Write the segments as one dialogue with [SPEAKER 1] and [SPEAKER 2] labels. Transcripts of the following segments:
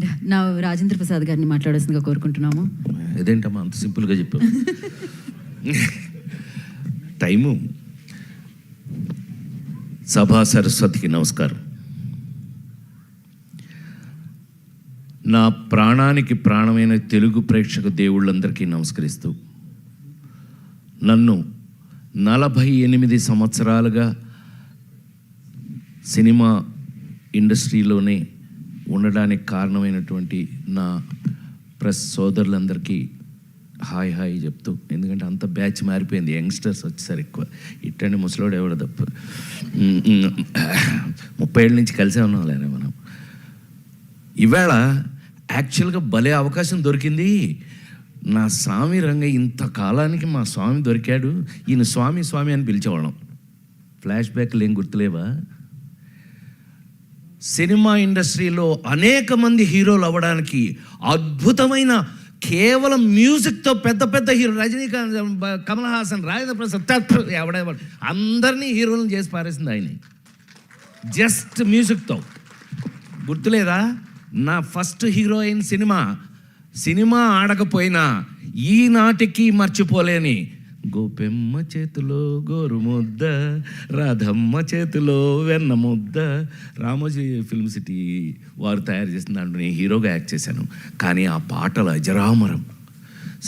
[SPEAKER 1] And నా రాజేంద్ర ప్రసాద్ గారిని మాట్లాడాల్సిందిగా కోరుకుంటున్నాము.
[SPEAKER 2] ఇదేంటమ్మా అంత సింపుల్గా చెప్పావు? టైము. సభా సరస్వతికి నమస్కారం. నా ప్రాణానికి ప్రాణమైన తెలుగు ప్రేక్షక దేవుళ్ళందరికీ నమస్కరిస్తూ, నన్ను 48 సంవత్సరాలుగా సినిమా ఇండస్ట్రీలోనే ఉండడానికి కారణమైనటువంటి నా ప్రెస్ సోదరులందరికీ హాయ్ హాయ్ చెప్తూ, ఎందుకంటే అంత బ్యాచ్ మారిపోయింది, యంగ్స్టర్స్ వచ్చేసారు ఎక్కువ. ఇట్టండి ముసలోడు ఎవడో తప్ప 30 ఏళ్ళ నుంచి కలిసే ఉన్నాం లేనే మనం. ఇవాళ యాక్చువల్గా భలే అవకాశం దొరికింది. నా స్వామి రంగ ఇంతకాలానికి మా స్వామి దొరికాడు. ఈయన స్వామి స్వామి అని పిలిచేవాళ్ళం. ఫ్లాష్ బ్యాక్లు ఏం గుర్తులేవా? సినిమా ఇండస్ట్రీలో అనేక మంది హీరోలు అవ్వడానికి అద్భుతమైన, కేవలం మ్యూజిక్తో పెద్ద పెద్ద హీరో రజనీకాంత్, కమల్ హాసన్, రాజేంద్ర ప్రసాద్ ఎవడెవరు అందరినీ హీరోలను చేసి పారేసింది ఆయన. జస్ట్ మ్యూజిక్తో. గుర్తులేదా? నా ఫస్ట్ హీరోయిన్ సినిమా ఆడకపోయినా ఈనాటికి మర్చిపోలేని గోపెమ్మ చేతిలో గోరు ముద్ద, రాధమ్మ చేతిలో వెన్న ముద్ద, రామోజీ ఫిల్మ్ సిటీ వారు తయారు చేసిన దాంట్లో నేను హీరోగా యాక్ట్ చేశాను. కానీ ఆ పాటలు అజరామరం.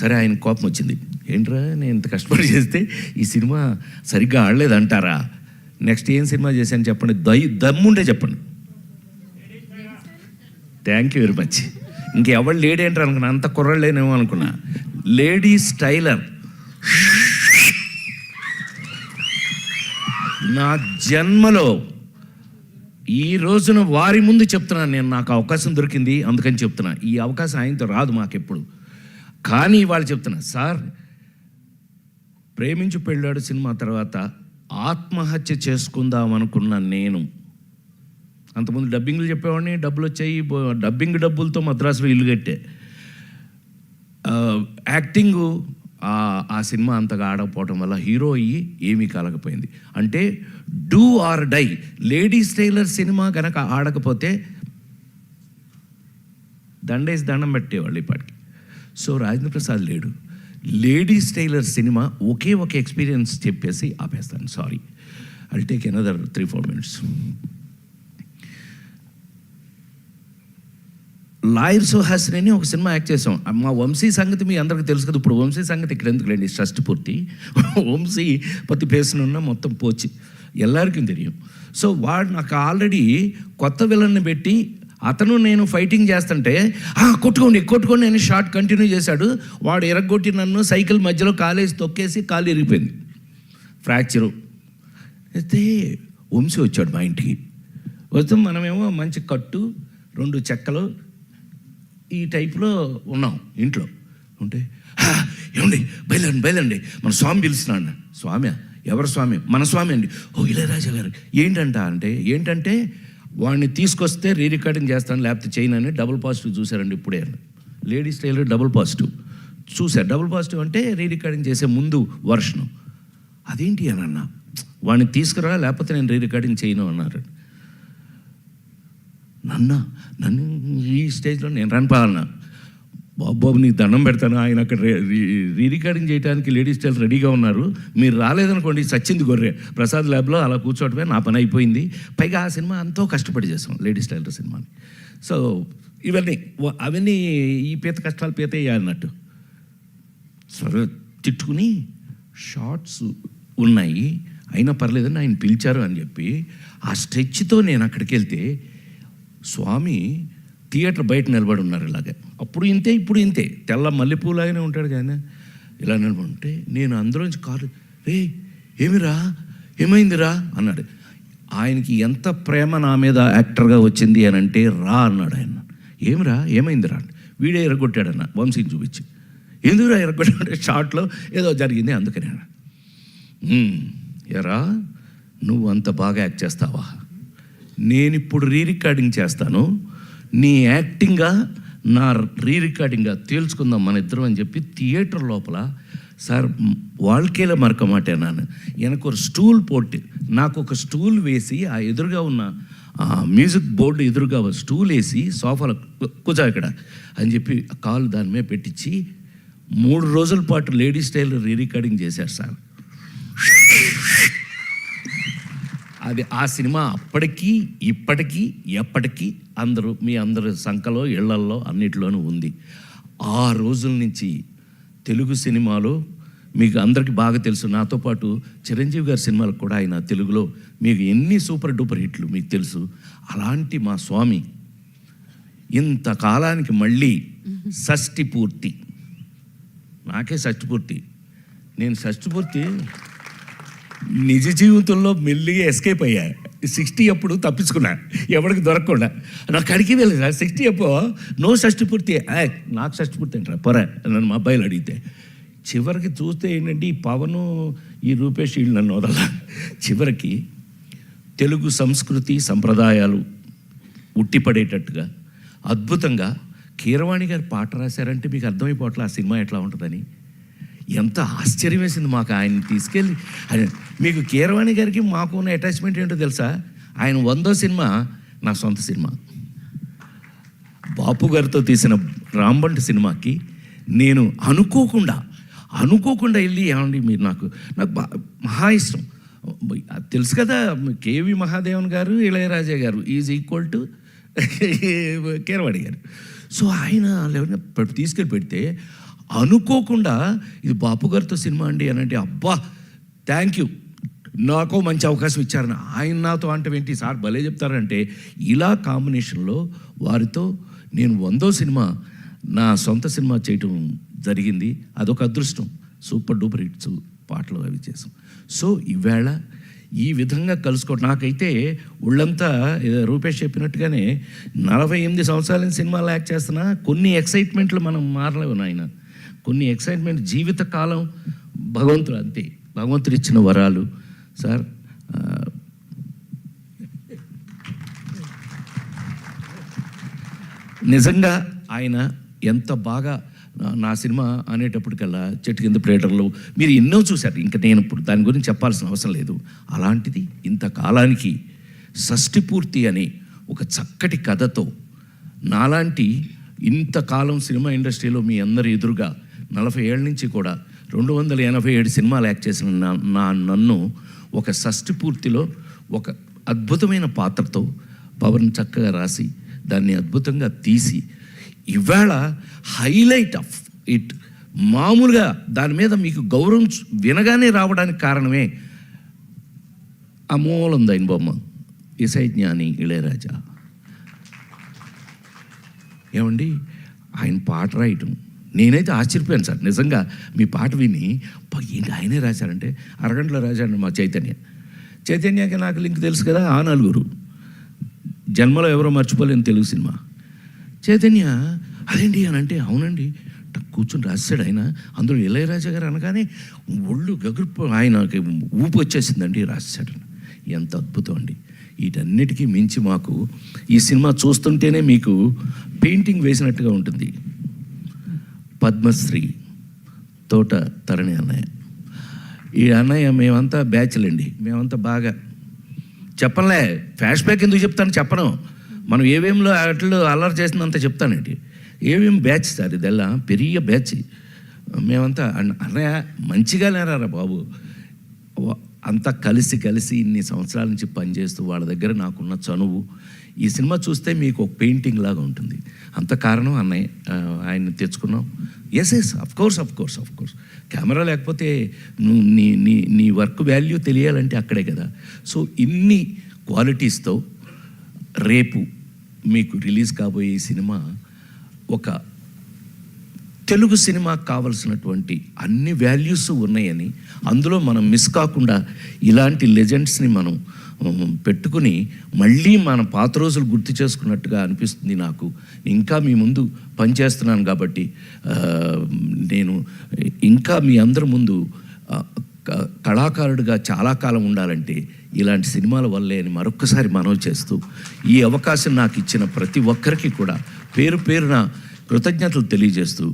[SPEAKER 2] సరే, ఆయన కోపం వచ్చింది. ఏంట్రా నేను ఇంత కష్టపడి చేస్తే ఈ సినిమా సరిగ్గా ఆడలేదంటారా? నెక్స్ట్ ఏం సినిమా చేశాను చెప్పండి, దమ్ముండే చెప్పండి. Thank you very much. ఇంకెవరు లేడీ అంటారు అనుకున్నా, అంత కుర్రలేనేమో అనుకున్నా. Ladies tailor. నా జన్మలో ఈ రోజున వారి ముందు చెప్తున్నాను, నేను నాకు అవకాశం దొరికింది అందుకని చెప్తున్నా. ఈ అవకాశం ఆయనతో రాదు మాకెప్పుడు. కానీ వాళ్ళు చెప్తున్నా, సార్ ప్రేమించి పెళ్ళాడు సినిమా తర్వాత ఆత్మహత్య చేసుకుందాం అనుకున్నా నేను. అంతకుముందు డబ్బింగ్లు చెప్పేవాడిని, డబ్బులు వచ్చాయి, డబ్బింగ్ డబ్బులతో మద్రాసులో ఇల్లు కట్టే. యాక్టింగు ఆ సినిమా అంతగా ఆడకపోవటం వల్ల హీరో అయ్యి ఏమీ కలగపోయింది. అంటే do or die. Ladies tailor cinema కనుక ఆడకపోతే దండేసి దండం పెట్టేవాళ్ళు ఇప్పటికి. సో రాజేంద్ర ప్రసాద్ లేడు. లేడీస్ టైలర్ సినిమా ఒకే ఒక ఎక్స్పీరియన్స్ చెప్పేసి ఆపేస్తాను. Sorry, I'll take another 3-4 minutes. Lawyer Suhasini అని ఒక సినిమా యాక్ట్ చేసాం. మా వంశీ సంగతి మీ అందరికీ తెలుసు కదా. ఇప్పుడు వంశీ సంగతి ఇక్కడ ఎందుకు లేండి, షష్టి పూర్తి. వంశీ పత్తి పేసునున్న మొత్తం పోచి ఎల్లరికీ తెలియం. సో వాడు నాకు ఆల్రెడీ కొత్త విలన్ని పెట్టి అతను నేను ఫైటింగ్ చేస్తుంటే కొట్టుకోండి అని షార్ట్ కంటిన్యూ చేశాడు. వాడు ఎరగొట్టి నన్ను సైకిల్ మధ్యలో కాలేసి తొక్కేసి కాలు ఇరిగిపోయింది, ఫ్రాక్చరు. అయితే వంశీ వచ్చాడు మా ఇంటికి. వస్తే మనమేమో మంచి కట్టు, 2 చెక్కలు ఈ టైప్లో ఉన్నాం ఇంట్లో ఉంటే, ఏమండి బయలండి మన స్వామి పిలుస్తున్నాడు. స్వామి? ఎవరు స్వామి? మన స్వామి అండి. ఓ ఇళయరాజా గారు. ఏంటంటే వాడిని తీసుకొస్తే రీ రికార్డింగ్ చేస్తాను లేకపోతే చేయను అని డబుల్ పాజిటివ్ చూశారండి ఇప్పుడే. లేడీస్ టైలర్ డబుల్ పాజిటివ్ చూశారు. డబుల్ పాజిటివ్ అంటే రీ రికార్డింగ్ చేసే ముందు వర్షను. అదేంటి అని అన్నా, వాడిని తీసుకురా లేకపోతే నేను రీ రికార్డింగ్ చేయను అన్నారు. నన్ను ఈ స్టేజ్లో నేను రానిపోవాలన్నా, బాబు నీకు దండం పెడతాను, ఆయన అక్కడ రీ రికార్డింగ్ చేయడానికి లేడీస్ టైలర్ రెడీగా ఉన్నారు, మీరు రాలేదనుకోండి సచ్చింది గొర్రె. ప్రసాద్ ల్యాబ్లో అలా కూర్చోవటమే నా పని అయిపోయింది. పైగా ఆ సినిమా ఎంతో కష్టపడి చేసాం, లేడీస్ టైలర్ సినిమాని. సో అవన్నీ ఈ పీత కష్టాలు పీత అన్నట్టు సరే తిట్టుకుని, షార్ట్స్ ఉన్నాయి అయినా పర్లేదని ఆయన పిలిచారు అని చెప్పి ఆ స్ట్రెచ్తో నేను అక్కడికి వెళ్తే స్వామి థియేటర్ బయట నిలబడి ఉన్నారు ఇలాగే. అప్పుడు ఇంతే ఇప్పుడు ఇంతే, తెల్ల మల్లెపూలాగానే ఉంటాడు కానీ ఇలా నిలబడి ఉంటే నేను అందులోంచి కారు, ఏమైందిరా అన్నాడు. ఆయనకి ఎంత ప్రేమ నా మీద యాక్టర్గా వచ్చింది అని అంటే, రా అన్నాడు ఆయన. ఏమైందిరా? వీడే ఎరగొట్టాడన్న వంశీని చూపించి. ఎందుకురా ఎరగొట్టాడంటే షార్ట్లో ఏదో జరిగింది అందుకనే. ఎరా నువ్వు అంత బాగా యాక్ట్ చేస్తావా? నేను ఇప్పుడు రీ రికార్డింగ్ చేస్తాను, నీ యాక్టింగ్గా నా రీ రికార్డింగ్గా తేల్చుకుందాం మన ఇద్దరం అని చెప్పి థియేటర్ లోపల సార్ வாழ்க்கையில் மறக்க மாட்டேன். நான் எனக்கு ஒரு ஸ்டூல் போட்டு నాకు ఒక స్టూల్ వేసి ఆ ఎదురుగా ఉన్న మ్యూజిక్ బోర్డు ఎదురుగా స్టూల్ వేసి సోఫాలో కూర్చో ఇక్కడ అని చెప్పి కాలు దాని మీద పెట్టించి 3 రోజుల పాటు లేడీ స్టైల్ రికార్డింగ్ చేశారు సార్. అది ఆ సినిమా అప్పటికీ ఇప్పటికీ ఎప్పటికీ మీ అందరి సంఖలో ఇళ్లల్లో అన్నిటిలోనూ ఉంది. ఆ రోజుల నుంచి తెలుగు సినిమాలో మీకు అందరికీ బాగా తెలుసు, నాతో పాటు చిరంజీవి గారి సినిమాలకు కూడా ఆయన తెలుగులో మీకు ఎన్ని సూపర్ డూపర్ హిట్లు మీకు తెలుసు. అలాంటి మా స్వామి ఇంతకాలానికి మళ్ళీ షష్ఠి పూర్తి, నాకే షష్ఠి పూర్తి, నేను షష్ఠి పూర్తి నిజ జీవితంలో మెల్లిగా ఎస్కేప్ అయ్యా. 60 అప్పుడు తప్పించుకున్నా, ఎవరికి దొరకకుండా. నాకు అడిగి వెళ్ళదు సార్ 60 అప్పుడు నో షష్ఠి పూర్తి, నాకు షష్ఠి పూర్తి అంటారా పొర నన్ను మా అబ్బాయిలు అడిగితే. చివరికి చూస్తే ఏంటంటే ఈ పవను ఈ రూపేష్ వీళ్ళు నన్ను వదల. చివరికి తెలుగు సంస్కృతి సంప్రదాయాలు ఉట్టిపడేటట్టుగా అద్భుతంగా కీరవాణి గారు పాట రాశారంటే మీకు అర్థమైపోవట్లే ఆ సినిమా ఎట్లా ఉంటుందని. ఎంత ఆశ్చర్యం వేసింది మాకు ఆయన తీసుకెళ్ళి. మీకు కీరవాణి గారికి మాకు ఉన్న అటాచ్మెంట్ ఏంటో తెలుసా? ఆయన 100వ సినిమా నా సొంత సినిమా. బాపు గారితో తీసిన రాంబంట్ సినిమాకి నేను అనుకోకుండా వెళ్ళి ఏమండి మీరు నాకు మహా ఇష్టం తెలుసు కదా, కేవి మహాదేవన్ గారు ఇళయరాజా గారు ఈజ్ ఈక్వల్ టు కీరవాణి గారు. సో ఆయన తీసుకెళ్ళి పెడితే అనుకోకుండా ఇది బాపు గారితో సినిమా అండి అని అంటే, అబ్బా థ్యాంక్ యూ, నాకో మంచి అవకాశం ఇచ్చారని. ఆయన నాతో అంటే ఏంటి సార్ భలే చెప్తారంటే, ఇలా కాంబినేషన్లో వారితో నేను 100వ సినిమా నా సొంత సినిమా చేయటం జరిగింది. అదొక అదృష్టం. సూపర్ డూపర్ హిట్స్ పాటలు అవి చేసాం. సో ఈవేళ ఈ విధంగా కలుసుకోవడం నాకైతే ఒళ్ళంతా రూపేష్ చెప్పినట్టుగానే 48 సంవత్సరాల సినిమాలు యాక్ట్ చేస్తున్నా కొన్ని ఎక్సైట్మెంట్లు మనం మారలేవు నాయన. కొన్ని ఎక్సైట్మెంట్ జీవితకాలం భగవంతుడు అంతే, భగవంతుడు ఇచ్చిన వరాలు సార్. నిజంగా ఆయన ఎంత బాగా నా సినిమా అనేటప్పటికల్లా చెట్టు కింద ప్లేటర్లు మీరు ఎన్నో చూశారు, ఇంకా నేను ఇప్పుడు దాని గురించి చెప్పాల్సిన అవసరం లేదు. అలాంటిది ఇంతకాలానికి షష్ఠి పూర్తి అనే ఒక చక్కటి కథతో నాలాంటి ఇంతకాలం సినిమా ఇండస్ట్రీలో మీ అందరి ఎదురుగా 40 ఏళ్ళ నుంచి కూడా 287 సినిమాలు యాక్ట్ చేసిన నన్ను ఒక షష్ఠి పూర్తిలో ఒక అద్భుతమైన పాత్రతో పవన్ చక్కగా రాసి దాన్ని అద్భుతంగా తీసి ఇవాళ హైలైట్ ఆఫ్ ఇట్ మామూలుగా దాని మీద మీకు గౌరవం వినగానే రావడానికి కారణమే అమూలందైన బొమ్మ ఇసై జ్ఞాని ఇళయరాజా. ఏమండి ఆయన పాట రాయటం నేనైతే ఆశ్చర్యపోయాను సార్. నిజంగా మీ పాట విని ఏంటి ఆయనే రాశారంటే, అరగంటలో రాశాడు మా చైతన్యకి నాకు లింక్ తెలుసు కదా, ఆ నలుగురు జన్మలో ఎవరో మర్చిపోలేని తెలుగు సినిమా. చైతన్య అదేంటి అని అంటే, అవునండి కూర్చొని రాశాడు ఆయన. అందులో ఇళయరాజా గారు అనగానే ఒళ్ళు గగురు ఆయనకి ఊపు వచ్చేసిందండి, రాశాడు. ఎంత అద్భుతం అండి. వీటన్నిటికీ మించి మాకు ఈ సినిమా చూస్తుంటేనే మీకు పెయింటింగ్ వేసినట్టుగా ఉంటుంది. పద్మశ్రీ తోట తరణి అన్నయ్య, ఈ అన్నయ్య మేమంతా బ్యాచ్లండి, మేమంతా బాగా చెప్పలే. ఫ్లాష్ బ్యాక్ ఎందుకు చెప్తాను చెప్పను, మనం ఏవేంలో అట్లు అల్లరి చేసినంత చెప్తానండి. ఏవేం బ్యాచ్ సార్ ఇదెల్లా పెరియ బ్యాచ్. మేమంతా అన్నయ్య మంచిగా లేరారా బాబు, అంతా కలిసి ఇన్ని సంవత్సరాల నుంచి పనిచేస్తూ వాళ్ళ దగ్గర నాకున్న చనువు. ఈ సినిమా చూస్తే మీకు ఒక పెయింటింగ్ లాగా ఉంటుంది. అంత కారణం అన్నయ్య, ఆయన్ని తెచ్చుకున్నాం. ఎస్ అఫ్ కోర్స్ కెమెరా లేకపోతే నీ వర్క్ వాల్యూ తెలియాలంటే అక్కడే కదా. సో ఇన్ని క్వాలిటీస్తో రేపు మీకు రిలీజ్ కాబోయే ఈ సినిమా ఒక తెలుగు సినిమాకు కావలసినటువంటి అన్ని వాల్యూస్ ఉన్నాయని, అందులో మనం మిస్ కాకుండా ఇలాంటి లెజెండ్స్ని మనం పెట్టుకుని మళ్ళీ మన పాత రోజులు గుర్తు చేసుకున్నట్టుగా అనిపిస్తుంది నాకు. ఇంకా మీ ముందు పనిచేస్తున్నాను కాబట్టి నేను ఇంకా మీ అందరి ముందు కళాకారుడిగా చాలా కాలం ఉండాలంటే ఇలాంటి సినిమాల వల్లే అని మరొక్కసారి మనవి చేస్తూ, ఈ అవకాశం నాకు ఇచ్చిన ప్రతి ఒక్కరికి కూడా పేరున కృతజ్ఞతలు తెలియజేస్తూ,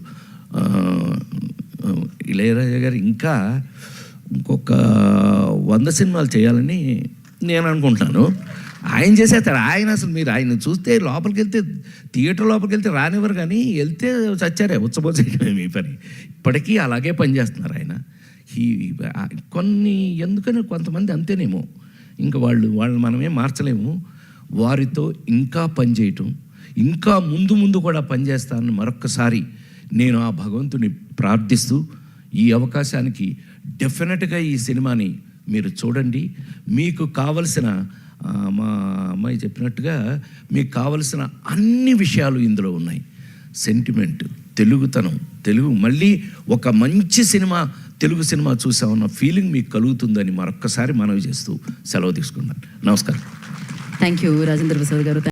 [SPEAKER 2] ఇళయరాజా గారు ఇంకా ఇంకొక 100 సినిమాలు చేయాలని నేను అనుకుంటున్నాను. ఆయన చేసేస్తాడు. ఆయన అసలు మీరు ఆయన చూస్తే లోపలికి వెళ్తే, థియేటర్ లోపలికి వెళ్తే రానివ్వరు, కానీ వెళ్తే చచ్చారే, ఉచ్చబోసేయడమే మీ పని. ఇప్పటికీ అలాగే పనిచేస్తున్నారు ఆయన. కొన్ని ఎందుకని కొంతమంది అంతేనేమో, ఇంకా వాళ్ళు మనమే మార్చలేము. వారితో ఇంకా పనిచేయటం, ఇంకా ముందు కూడా పనిచేస్తానని మరొక్కసారి నేను ఆ భగవంతుని ప్రార్థిస్తూ, ఈ అవకాశానికి డెఫినెట్గా ఈ సినిమాని మీరు చూడండి. మీకు కావలసిన మా అమ్మాయి చెప్పినట్టుగా మీకు కావలసిన అన్ని విషయాలు ఇందులో ఉన్నాయి. సెంటిమెంట్, తెలుగుతనం, తెలుగు మళ్ళీ ఒక మంచి సినిమా, తెలుగు సినిమా చూసామన్న ఫీలింగ్ మీకు కలుగుతుందని మరొక్కసారి మనవి చేస్తూ సెలవు తీసుకున్నాను. నమస్కారం.
[SPEAKER 1] థ్యాంక్ యూ రాజేంద్ర ప్రసాద్ గారు.